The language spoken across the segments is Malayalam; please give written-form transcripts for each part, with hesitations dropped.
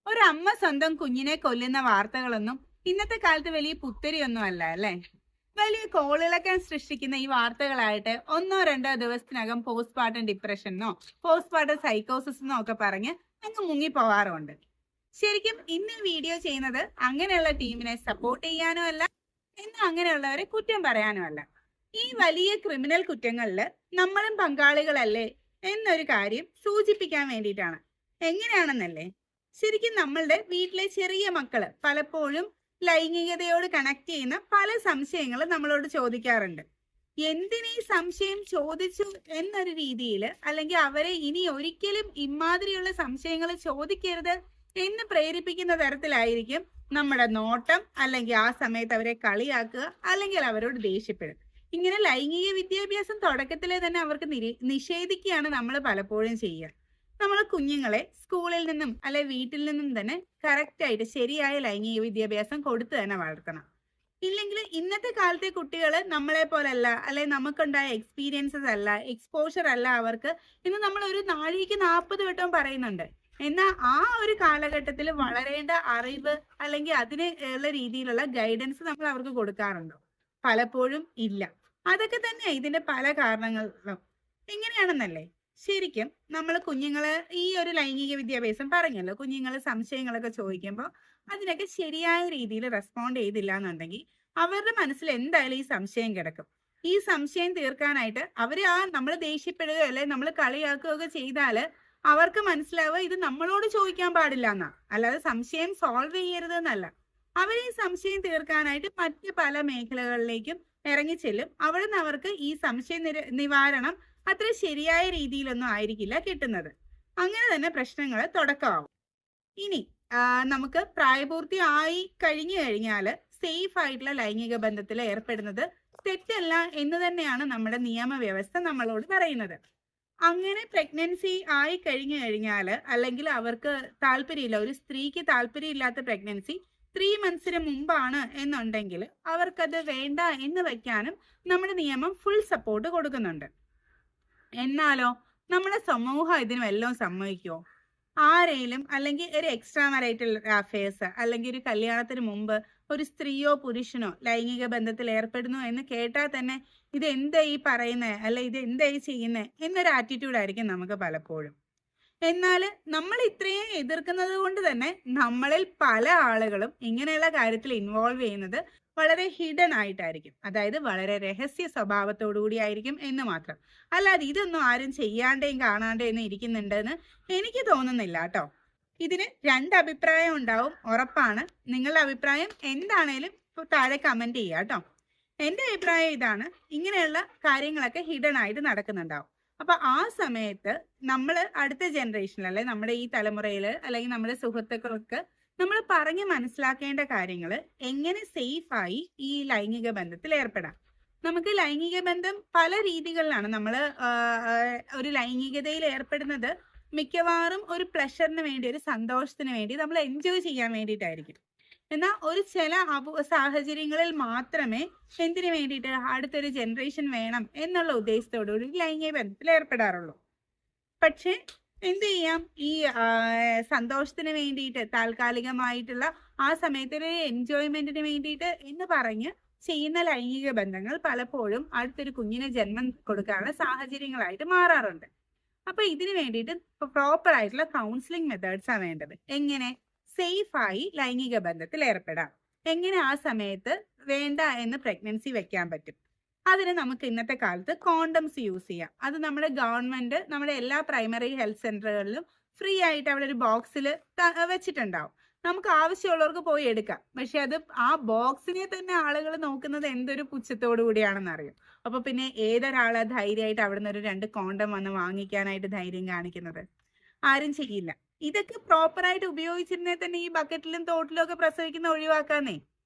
ഒരു അമ്മ സ്വന്തം കുഞ്ഞിനെ കൊല്ലുന്ന വാർത്തകളൊന്നും ഇന്നത്തെ കാലത്ത് വലിയ പുത്തരിയൊന്നും അല്ല അല്ലേ? വലിയ കോളിളക്കം സൃഷ്ടിക്കുന്ന ഈ വാർത്തകളായിട്ട് ഒന്നോ രണ്ടോ ദിവസത്തിനകം പോസ്റ്റ്മോർട്ടം ഡിപ്രഷനോ പോസ്റ്റ്മോർട്ടം സൈക്കോസിസെന്നോ ഒക്കെ പറഞ്ഞ് അങ്ങ് മുങ്ങിപ്പോവാറുണ്ട്. ശരിക്കും ഇന്ന് വീഡിയോ ചെയ്യുന്നത് അങ്ങനെയുള്ള ടീമിനെ സപ്പോർട്ട് ചെയ്യാനോ അല്ല, എന്നാൽ അങ്ങനെയുള്ളവരെ കുറ്റം പറയാനോ അല്ല. ഈ വലിയ ക്രിമിനൽ കുറ്റങ്ങളിൽ നമ്മളും പങ്കാളികളല്ലേ എന്നൊരു കാര്യം സൂചിപ്പിക്കാൻ വേണ്ടിയിട്ടാണ്. എങ്ങനെയാണെന്നല്ലേ, ശരിക്കും നമ്മളുടെ വീട്ടിലെ ചെറിയ മക്കള് പലപ്പോഴും ലൈംഗികതയോട് കണക്ട് ചെയ്യുന്ന പല സംശയങ്ങളും നമ്മളോട് ചോദിക്കാറുണ്ട്. എന്തിനീ സംശയം ചോദിച്ചു എന്നൊരു രീതിയിൽ, അല്ലെങ്കിൽ അവരെ ഇനി ഒരിക്കലും ഇമാതിരിയുള്ള സംശയങ്ങൾ ചോദിക്കരുത് എന്ന് പ്രേരിപ്പിക്കുന്ന തരത്തിലായിരിക്കും നമ്മുടെ നോട്ടം, അല്ലെങ്കിൽ ആ സമയത്ത് അവരെ കളിയാക്കുക, അല്ലെങ്കിൽ അവരോട് ദേഷ്യപ്പെടും. ഇങ്ങനെ ലൈംഗിക വിദ്യാഭ്യാസം തുടക്കത്തിലെ തന്നെ അവർക്ക് നിഷേധിക്കുകയാണ് നമ്മൾ പലപ്പോഴും ചെയ്യുക. നമ്മൾ കുഞ്ഞുങ്ങളെ സ്കൂളിൽ നിന്നും അല്ലെ വീട്ടിൽ നിന്നും തന്നെ കറക്റ്റ് ആയിട്ട് ശരിയായ ലൈംഗിക വിദ്യാഭ്യാസം കൊടുത്തു തന്നെ വളർത്തണം. ഇല്ലെങ്കിൽ ഇന്നത്തെ കാലത്തെ കുട്ടികൾ നമ്മളെ പോലല്ല, അല്ലെ നമുക്കുണ്ടായ എക്സ്പീരിയൻസസ് അല്ല, എക്സ്പോഷർ അല്ല അവർക്ക്. ഇന്ന് നമ്മൾ ഒരു നാഴികയ്ക്ക് 40 വട്ടം പറയുന്നുണ്ട്. എന്നാൽ ആ ഒരു കാലഘട്ടത്തിൽ വളരേണ്ട അറിവ് അല്ലെങ്കിൽ അതിന് ഉള്ള രീതിയിലുള്ള ഗൈഡൻസ് നമ്മൾ അവർക്ക് കൊടുക്കാറുണ്ടോ? പലപ്പോഴും ഇല്ല. അതൊക്കെ തന്നെ ഇതിന്റെ പല കാരണങ്ങളും. എങ്ങനെയാണെന്നല്ലേ, ശരിക്കും നമ്മൾ കുഞ്ഞുങ്ങള് ഈ ഒരു ലൈംഗിക വിദ്യാഭ്യാസം പറഞ്ഞല്ലോ, കുഞ്ഞുങ്ങൾ സംശയങ്ങളൊക്കെ ചോദിക്കുമ്പോൾ അതിനൊക്കെ ശരിയായ രീതിയിൽ റെസ്പോണ്ട് ചെയ്തില്ല എന്നുണ്ടെങ്കിൽ അവരുടെ മനസ്സിൽ എന്തായാലും ഈ സംശയം കിടക്കും. ഈ സംശയം തീർക്കാനായിട്ട് അവര് നമ്മൾ ദേഷ്യപ്പെടുകയോ അല്ലെ നമ്മൾ കളിയാക്കുകയൊക്കെ ചെയ്താല് അവർക്ക് മനസ്സിലാവുക ഇത് നമ്മളോട് ചോദിക്കാൻ പാടില്ല എന്നാ, അല്ലാതെ സംശയം സോൾവ് ചെയ്യരുത് എന്നല്ല. അവർ ഈ സംശയം തീർക്കാനായിട്ട് മറ്റ് പല മേഖലകളിലേക്കും ഇറങ്ങിച്ചെല്ലും. അവിടെ നിന്ന് അവർക്ക് ഈ സംശയ നിവാരണം അത്ര ശരിയായ രീതിയിലൊന്നും ആയിരിക്കില്ല കിട്ടുന്നത്. അങ്ങനെ തന്നെ പ്രശ്നങ്ങൾ തുടക്കമാവും. ഇനി നമുക്ക് പ്രായപൂർത്തി ആയി കഴിഞ്ഞു കഴിഞ്ഞാൽ സേഫ് ആയിട്ടുള്ള ലൈംഗിക ബന്ധത്തിൽ ഏർപ്പെടുന്നത് തെറ്റല്ല എന്ന് തന്നെയാണ് നമ്മുടെ നിയമവ്യവസ്ഥ നമ്മളോട് പറയുന്നത്. അങ്ങനെ പ്രഗ്നൻസി ആയി കഴിഞ്ഞു കഴിഞ്ഞാൽ, അല്ലെങ്കിൽ അവർക്ക് താല്പര്യമില്ല, ഒരു സ്ത്രീക്ക് താല്പര്യമില്ലാത്ത പ്രഗ്നൻസി 3 മന്ത്സിന് മുമ്പാണ് എന്നുണ്ടെങ്കിൽ അവർക്കത് വേണ്ട എന്ന് വെക്കാനും നമ്മുടെ നിയമം ഫുൾ സപ്പോർട്ട് കൊടുക്കുന്നുണ്ട്. എന്നാലോ നമ്മുടെ സമൂഹം ഇതിന് വല്ലതും സമ്മതിക്കുമോ? ആരെയും അല്ലെങ്കിൽ ഒരു എക്സ്ട്രാ മാരിറ്റൽ അഫയേഴ്സ് അല്ലെങ്കിൽ ഒരു കല്യാണത്തിന് മുമ്പ് ഒരു സ്ത്രീയോ പുരുഷനോ ലൈംഗിക ബന്ധത്തിൽ ഏർപ്പെടുന്നു എന്ന് കേട്ടാൽ തന്നെ ഇത് എന്തായി പറയുന്നത്, അല്ല ഇത് എന്തായി ചെയ്യുന്നത് എന്നൊരു ആറ്റിറ്റ്യൂഡ് ആയിരിക്കും നമുക്ക് പലപ്പോഴും. എന്നാൽ നമ്മൾ ഇത്രയും എതിർക്കുന്നത് കൊണ്ട് തന്നെ നമ്മളിൽ പല ആളുകളും ഇങ്ങനെയുള്ള കാര്യത്തിൽ ഇൻവോൾവ് ചെയ്യുന്നത് വളരെ ഹിഡൻ ആയിട്ടായിരിക്കും, അതായത് വളരെ രഹസ്യ സ്വഭാവത്തോടു കൂടി ആയിരിക്കും എന്ന് മാത്രം. അല്ലാതെ ഇതൊന്നും ആരും ചെയ്യാണ്ടേയും കാണാണ്ടേയും ഇരിക്കുന്നുണ്ടെന്ന് എനിക്ക് തോന്നുന്നില്ല കേട്ടോ. ഇതിന് 2 അഭിപ്രായം ഉണ്ടാവും ഉറപ്പാണ്. നിങ്ങളുടെ അഭിപ്രായം എന്താണേലും താഴെ കമന്റ് ചെയ്യുക കേട്ടോ. എൻ്റെ അഭിപ്രായം ഇതാണ്, ഇങ്ങനെയുള്ള കാര്യങ്ങളൊക്കെ ഹിഡൻ ആയിട്ട് നടക്കുന്നുണ്ടാവും. അപ്പൊ ആ സമയത്ത് നമ്മൾ അടുത്ത ജനറേഷനിൽ, അല്ലെ നമ്മുടെ ഈ തലമുറയിൽ, അല്ലെങ്കിൽ നമ്മുടെ സുഹൃത്തുക്കൾക്ക് നമ്മൾ പറഞ്ഞ് മനസ്സിലാക്കേണ്ട കാര്യങ്ങൾ എങ്ങനെ സേഫായി ഈ ലൈംഗിക ബന്ധത്തിൽ ഏർപ്പെടാം. നമുക്ക് ലൈംഗിക ബന്ധം പല രീതികളിലാണ്. നമ്മൾ ഒരു ലൈംഗികതയിൽ ഏർപ്പെടുന്നത് മിക്കവാറും ഒരു പ്ലഷറിന് വേണ്ടി, ഒരു സന്തോഷത്തിന് വേണ്ടി, നമ്മൾ എൻജോയ് ചെയ്യാൻ വേണ്ടിയിട്ടായിരിക്കും. എന്നാൽ ഒരു ചില സാഹചര്യങ്ങളിൽ മാത്രമേ എന്തിനു വേണ്ടിയിട്ട് അടുത്തൊരു ജനറേഷൻ വേണം എന്നുള്ള ഉദ്ദേശത്തോടുകൂടി ലൈംഗിക ബന്ധത്തിൽ ഏർപ്പെടാറുള്ളൂ. പക്ഷെ എന്ത് ചെയ്യാം, ഈ സന്തോഷത്തിന് വേണ്ടിയിട്ട്, താൽക്കാലികമായിട്ടുള്ള ആ സമയത്തൊരു എൻജോയ്മെന്റിന് വേണ്ടിയിട്ട് എന്ന് പറഞ്ഞ് ചെയ്യുന്ന ലൈംഗിക ബന്ധങ്ങൾ പലപ്പോഴും അടുത്തൊരു കുഞ്ഞിന് ജന്മം കൊടുക്കാനുള്ള സാഹചര്യങ്ങളായിട്ട് മാറാറുണ്ട്. അപ്പൊ ഇതിനു വേണ്ടിയിട്ട് പ്രോപ്പർ ആയിട്ടുള്ള കൗൺസിലിംഗ് മെത്തേഡ്സാണ് വേണ്ടത്. എങ്ങനെ സേഫായി ലൈംഗിക ബന്ധത്തിൽ ഏർപ്പെടാം, എങ്ങനെ ആ സമയത്ത് വേണ്ട എന്ന് പ്രഗ്നൻസി വെക്കാൻ പറ്റും. അതിന് നമുക്ക് ഇന്നത്തെ കാലത്ത് കോണ്ടംസ് യൂസ് ചെയ്യാം. അത് നമ്മുടെ ഗവൺമെന്റ് നമ്മുടെ എല്ലാ പ്രൈമറി ഹെൽത്ത് സെന്ററുകളിലും ഫ്രീ ആയിട്ട് അവിടെ ഒരു ബോക്സിൽ വെച്ചിട്ടുണ്ടാവും. നമുക്ക് ആവശ്യമുള്ളവർക്ക് പോയി എടുക്കാം. പക്ഷെ അത് ആ ബോക്സിനെ തന്നെ ആളുകൾ നോക്കുന്നത് എന്തൊരു പുച്ഛത്തോടു കൂടിയാണെന്ന് അറിയും. അപ്പൊ പിന്നെ ഏതൊരാളാ ധൈര്യമായിട്ട് അവിടെ നിന്ന് ഒരു 2 കോണ്ടം വന്ന് വാങ്ങിക്കാനായിട്ട് ധൈര്യം കാണിക്കുന്നത്? ആരും ചെയ്യില്ല. ഇതൊക്കെ പ്രോപ്പറായിട്ട് ഉപയോഗിച്ചിരുന്നേ തന്നെ ഈ ബക്കറ്റിലും തോട്ടിലും ഒക്കെ പ്രസവിക്കുന്ന ഒഴിവാക്കാന്നേ.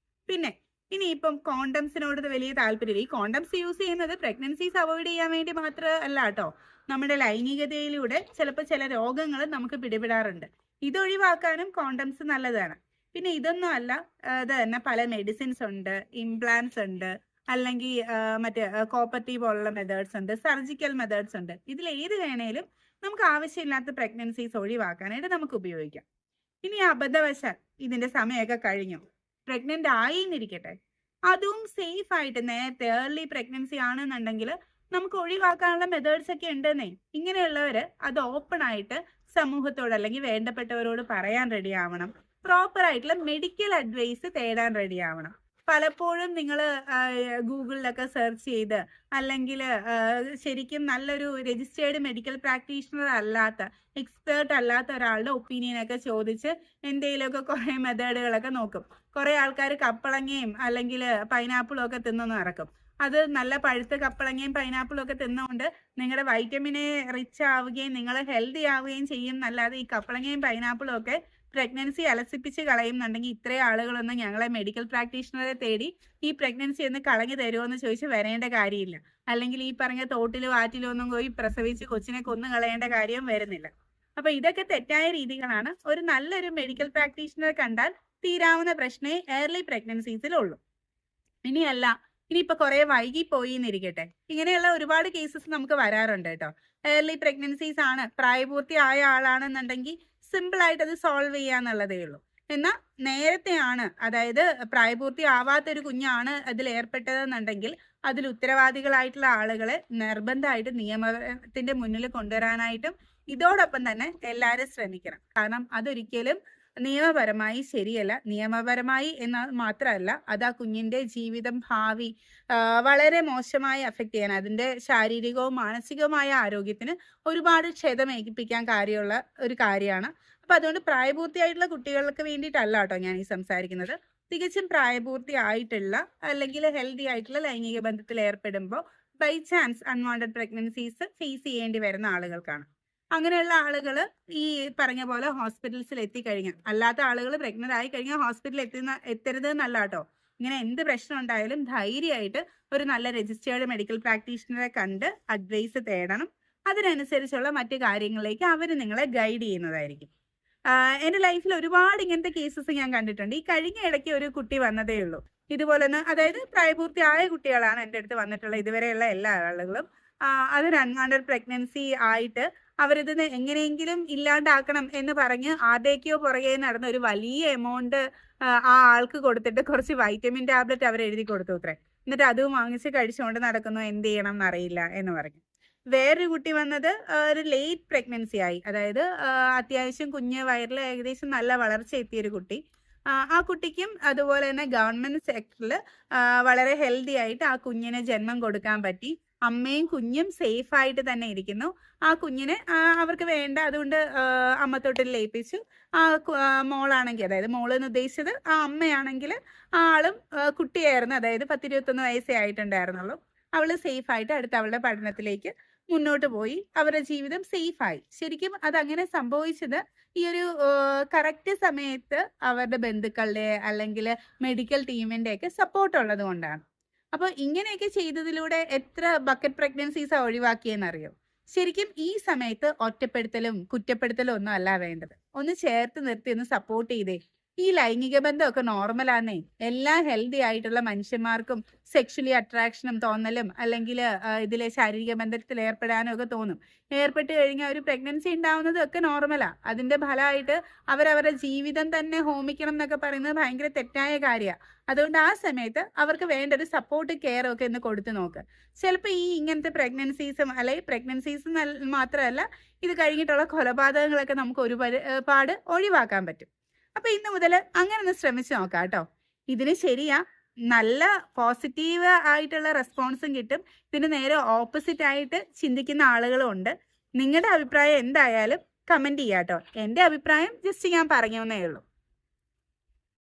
പിന്നെ ഇനിയിപ്പം കോണ്ടംസിനോട് വലിയ താല്പര്യമില്ല. ഈ കോണ്ടംസ് യൂസ് ചെയ്യുന്നത് പ്രഗ്നൻസീസ് അവോയ്ഡ് ചെയ്യാൻ വേണ്ടി മാത്രമല്ല കേട്ടോ. നമ്മുടെ ലൈംഗികതയിലൂടെ ചിലപ്പോൾ ചില രോഗങ്ങൾ നമുക്ക് പിടിപെടാറുണ്ട്. ഇതൊഴിവാക്കാനും കോണ്ടംസ് നല്ലതാണ്. പിന്നെ ഇതൊന്നും അല്ല, അത് തന്നെ പല മെഡിസിൻസ് ഉണ്ട്, ഇംപ്ലാന്റ്സ് ഉണ്ട്, അല്ലെങ്കിൽ മറ്റേ കോപ്പർട്ടി പോലുള്ള മെത്തേഡ്സ് ഉണ്ട്, സർജിക്കൽ മെത്തേഡ്സ് ഉണ്ട്. ഇതിൽ ഏത് വേണേലും നമുക്ക് ആവശ്യമില്ലാത്ത പ്രഗ്നൻസീസ് ഒഴിവാക്കാനായിട്ട് നമുക്ക് ഉപയോഗിക്കാം. ഇനി അബദ്ധവശാൽ ഇതിന്റെ സമയമൊക്കെ കഴിഞ്ഞു, പ്രഗ്നന്റ് ആയി എന്നിരിക്കട്ടെ, അതും സേഫ് ആയിട്ട് നേരത്തെ ഏർലി പ്രഗ്നൻസി ആണെന്നുണ്ടെങ്കിൽ നമുക്ക് ഒഴിവാക്കാനുള്ള മെത്തേഡ്സ് ഒക്കെ ഉണ്ടെന്നേ. ഇങ്ങനെയുള്ളവര് അത് ഓപ്പൺ ആയിട്ട് സമൂഹത്തോട് അല്ലെങ്കിൽ വേണ്ടപ്പെട്ടവരോട് പറയാൻ റെഡി ആവണം. പ്രോപ്പർ ആയിട്ടുള്ള മെഡിക്കൽ അഡ്വൈസ് തേടാൻ റെഡി ആവണം. പലപ്പോഴും നിങ്ങൾ ഗൂഗിളിലൊക്കെ സെർച്ച് ചെയ്ത് അല്ലെങ്കിൽ ശരിക്കും നല്ലൊരു രജിസ്റ്റേർഡ് മെഡിക്കൽ പ്രാക്ടീഷണർ അല്ലാത്ത, എക്സ്പേർട്ട് അല്ലാത്ത ഒരാളുടെ ഒപ്പീനിയനൊക്കെ ചോദിച്ച് എന്തെങ്കിലുമൊക്കെ കുറേ മെത്തേഡുകളൊക്കെ നോക്കും. കുറേ ആൾക്കാർ കപ്പളങ്ങയും അല്ലെങ്കിൽ പൈനാപ്പിളും ഒക്കെ തിന്നു നടക്കും. അത് നല്ല പഴുത്ത കപ്പളങ്ങയും പൈനാപ്പിളും ഒക്കെ തിന്നുകൊണ്ട് നിങ്ങളുടെ വൈറ്റമിനെ റിച്ച് ആവുകയും നിങ്ങൾ ഹെൽത്തി ആവുകയും ചെയ്യും എന്നല്ലാതെ ഈ കപ്പളങ്ങയും പൈനാപ്പിളും ഒക്കെ പ്രഗ്നൻസി അലസിപ്പിച്ച് കളയുന്നുണ്ടെങ്കിൽ ഇത്രയും ആളുകളൊന്നും ഞങ്ങളെ മെഡിക്കൽ പ്രാക്ടീഷണറെ തേടി ഈ പ്രഗ്നൻസി ഒന്ന് കളഞ്ഞു തരുമോ എന്ന് ചോദിച്ച് വരേണ്ട കാര്യമില്ല. അല്ലെങ്കിൽ ഈ പറഞ്ഞ തോട്ടിലും ആറ്റിലും ഒന്നും പോയി പ്രസവിച്ച് കൊച്ചിനെ കൊന്നു കളയേണ്ട കാര്യം വരുന്നില്ല. അപ്പൊ ഇതൊക്കെ തെറ്റായ രീതികളാണ്. ഒരു നല്ലൊരു മെഡിക്കൽ പ്രാക്ടീഷണറെ കണ്ടാൽ തീരാവുന്ന പ്രശ്നമേ ഏർലി പ്രഗ്നൻസീസിലുള്ളൂ. ഇനിയല്ല, ഇനിയിപ്പോ കുറെ വൈകി പോയി എന്നിരിക്കട്ടെ, ഇങ്ങനെയുള്ള ഒരുപാട് കേസസ് നമുക്ക് വരാറുണ്ട് കേട്ടോ. ഏർലി പ്രഗ്നൻസീസ് ആണ്, പ്രായപൂർത്തിയായ ആളാണെന്നുണ്ടെങ്കിൽ സിമ്പിൾ ആയിട്ട് അത് സോൾവ് ചെയ്യാന്നുള്ളതേ ഉള്ളൂ. എന്നാൽ നേരത്തെയാണ്, അതായത് പ്രായപൂർത്തി ആവാത്തൊരു കുഞ്ഞാണ് അതിൽ ഏർപ്പെട്ടതെന്നുണ്ടെങ്കിൽ അതിൽ ഉത്തരവാദികളായിട്ടുള്ള ആളുകളെ നിർബന്ധമായിട്ട് നിയമത്തിന്റെ മുന്നിൽ കൊണ്ടുവരാനായിട്ടും ഇതോടൊപ്പം തന്നെ എല്ലാവരും ശ്രമിക്കണം. കാരണം അതൊരിക്കലും നിയമപരമായി ശരിയല്ല. നിയമപരമായി എന്ന് മാത്രമല്ല, അത് ആ കുഞ്ഞിന്റെ ജീവിതം, ഭാവി വളരെ മോശമായി അഫക്റ്റ് ചെയ്യാൻ, അതിന്റെ ശാരീരികവും മാനസികവുമായ ആരോഗ്യത്തിന് ഒരുപാട് ക്ഷതമേൽപ്പിക്കാൻ കാര്യമുള്ള ഒരു കാര്യമാണ്. അപ്പൊ അതുകൊണ്ട് പ്രായപൂർത്തിയായിട്ടുള്ള കുട്ടികൾക്ക് വേണ്ടിയിട്ടല്ല കേട്ടോ ഞാൻ ഈ സംസാരിക്കുന്നത്. തികച്ചും പ്രായപൂർത്തിയായിട്ടുള്ള അല്ലെങ്കിൽ ഹെൽത്തി ആയിട്ടുള്ള ലൈംഗിക ബന്ധത്തിൽ ഏർപ്പെടുമ്പോൾ by chance unwanted pregnancies face ചെയ്യേണ്ടി വരുന്ന ആളുകൾക്കാണ്. അങ്ങനെയുള്ള ആളുകൾ ഈ പറഞ്ഞ പോലെ ഹോസ്പിറ്റൽസിൽ എത്തിക്കഴിഞ്ഞാൽ, അല്ലാത്ത ആളുകൾ പ്രഗ്നന്റ് ആയി കഴിഞ്ഞാൽ ഹോസ്പിറ്റലിൽ എത്തരുത് എന്നല്ല കേട്ടോ. ഇങ്ങനെ എന്ത് പ്രശ്നം ഉണ്ടായാലും ധൈര്യമായിട്ട് ഒരു നല്ല രജിസ്റ്റേർഡ് മെഡിക്കൽ പ്രാക്ടീഷണറെ കണ്ട് അഡ്വൈസ് തേടണം. അതിനനുസരിച്ചുള്ള മറ്റു കാര്യങ്ങളിലേക്ക് അവർ നിങ്ങളെ ഗൈഡ് ചെയ്യുന്നതായിരിക്കും. എൻ്റെ ലൈഫിൽ ഒരുപാട് ഇങ്ങനത്തെ കേസസ് ഞാൻ കണ്ടിട്ടുണ്ട്. ഈ കഴിഞ്ഞ ഇടയ്ക്ക് ഒരു കുട്ടി വന്നതേ ഉള്ളൂ ഇതുപോലെ തന്നെ, അതായത് പ്രായപൂർത്തിയായ കുട്ടികളാണ് എൻ്റെ അടുത്ത് വന്നിട്ടുള്ള ഇതുവരെയുള്ള എല്ലാ ആളുകളും. അതൊരു അൺവാണ്ടഡ് പ്രഗ്നൻസി ആയിട്ട് അവരിതിന് എങ്ങനെയെങ്കിലും ഇല്ലാണ്ടാക്കണം എന്ന് പറഞ്ഞ് ആദ്യക്കോ പുറകെ നടന്ന ഒരു വലിയ എമൗണ്ട് ആ ആൾക്ക് കൊടുത്തിട്ട് കുറച്ച് വൈറ്റമിൻ ടാബ്ലറ്റ് അവർ എഴുതി കൊടുത്തു അത്രേ. എന്നിട്ട് അതും വാങ്ങിച്ച് കഴിച്ചുകൊണ്ട് നടക്കുന്നു, എന്ത് ചെയ്യണം എന്നറിയില്ല എന്ന് പറഞ്ഞു. വേറൊരു കുട്ടി വന്നത് ഒരു ലേറ്റ് പ്രഗ്നൻസി ആയി, അതായത് അത്യാവശ്യം കുഞ്ഞ് വയറിൽ ഏകദേശം നല്ല വളർച്ച എത്തിയൊരു കുട്ടി. ആ കുട്ടിക്കും അതുപോലെ തന്നെ ഗവൺമെന്റ് സെക്ടറിൽ വളരെ ഹെൽത്തി ആയിട്ട് ആ കുഞ്ഞിന് ജന്മം കൊടുക്കാൻ പറ്റി. അമ്മയും കുഞ്ഞും സേഫ് ആയിട്ട് തന്നെ ഇരിക്കുന്നു. ആ കുഞ്ഞിനെ അവർക്ക് വേണ്ട അതുകൊണ്ട് അമ്മത്തൊട്ടിൽ ലയിപ്പിച്ചു. ആ മോളാണെങ്കിൽ, അതായത് മോളെന്ന് ഉദ്ദേശിച്ചത് ആ അമ്മയാണെങ്കിൽ ആളും കുട്ടിയായിരുന്നു, അതായത് 10-21 വയസ്സേ ആയിട്ടുണ്ടായിരുന്നുള്ളൂ. അവള് സേഫ് ആയിട്ട് അടുത്ത് അവളുടെ പഠനത്തിലേക്ക് മുന്നോട്ട് പോയി. അവരുടെ ജീവിതം സേഫായി. ശരിക്കും അതങ്ങനെ സംഭവിച്ചത് ഈ ഒരു കറക്റ്റ് സമയത്ത് അവരുടെ ബന്ധുക്കളുടെ അല്ലെങ്കിൽ മെഡിക്കൽ ടീമിന്റെ ഒക്കെ സപ്പോർട്ട് ഉള്ളത് കൊണ്ടാണ്. അപ്പൊ ഇങ്ങനെയൊക്കെ ചെയ്തതിലൂടെ എത്ര ബക്കറ്റ് പ്രഗ്നൻസീസാ ഒഴിവാക്കിയെന്നറിയോ? ശരിക്കും ഈ സമയത്ത് ഒറ്റപ്പെടുത്തലും കുറ്റപ്പെടുത്തലും ഒന്നും അല്ല വേണ്ടത്. ഒന്ന് ചേർത്ത് നിർത്തി ഒന്ന് സപ്പോർട്ട് ചെയ്തേ. ഈ ലൈംഗിക ബന്ധമൊക്കെ നോർമലാന്നേ. എല്ലാ ഹെൽത്തി ആയിട്ടുള്ള മനുഷ്യന്മാർക്കും സെക്ഷലി അട്രാക്ഷനും തോന്നലും അല്ലെങ്കിൽ ഇതിലെ ശാരീരിക ബന്ധത്തിൽ ഏർപ്പെടാനും ഒക്കെ തോന്നും. ഏർപ്പെട്ട് കഴിഞ്ഞാൽ ഒരു പ്രഗ്നൻസി ഉണ്ടാവുന്നതും ഒക്കെ നോർമലാ. അതിന്റെ ഫലമായിട്ട് അവരവരുടെ ജീവിതം തന്നെ ഹോമിക്കണം എന്നൊക്കെ പറയുന്നത് ഭയങ്കര തെറ്റായ കാര്യമാണ്. അതുകൊണ്ട് ആ സമയത്ത് അവർക്ക് വേണ്ട ഒരു സപ്പോർട്ട് കെയർ ഒക്കെ ഒന്ന് കൊടുത്തു നോക്ക്. ചിലപ്പോൾ ഈ ഇങ്ങനത്തെ പ്രഗ്നൻസീസും അല്ലെങ്കിൽ പ്രഗ്നൻസീസ് മാത്രമല്ല, ഇത് കഴിഞ്ഞിട്ടുള്ള കൊലപാതകങ്ങളൊക്കെ നമുക്ക് ഒരുപാട് ഒഴിവാക്കാൻ പറ്റും. അപ്പൊ ഇന്ന് മുതൽ അങ്ങനെ ഒന്ന് ശ്രമിച്ചു നോക്കാം കേട്ടോ. ഇതിന് ശരിയാ, നല്ല പോസിറ്റീവ് ആയിട്ടുള്ള റെസ്പോൺസും കിട്ടും. ഇതിന് നേരെ ഓപ്പോസിറ്റ് ആയിട്ട് ചിന്തിക്കുന്ന ആളുകളും ഉണ്ട്. നിങ്ങളുടെ അഭിപ്രായം എന്തായാലും കമന്റ് ചെയ്യാട്ടോ. എൻ്റെ അഭിപ്രായം ജസ്റ്റ് ഞാൻ പറഞ്ഞേ ഉള്ളൂ.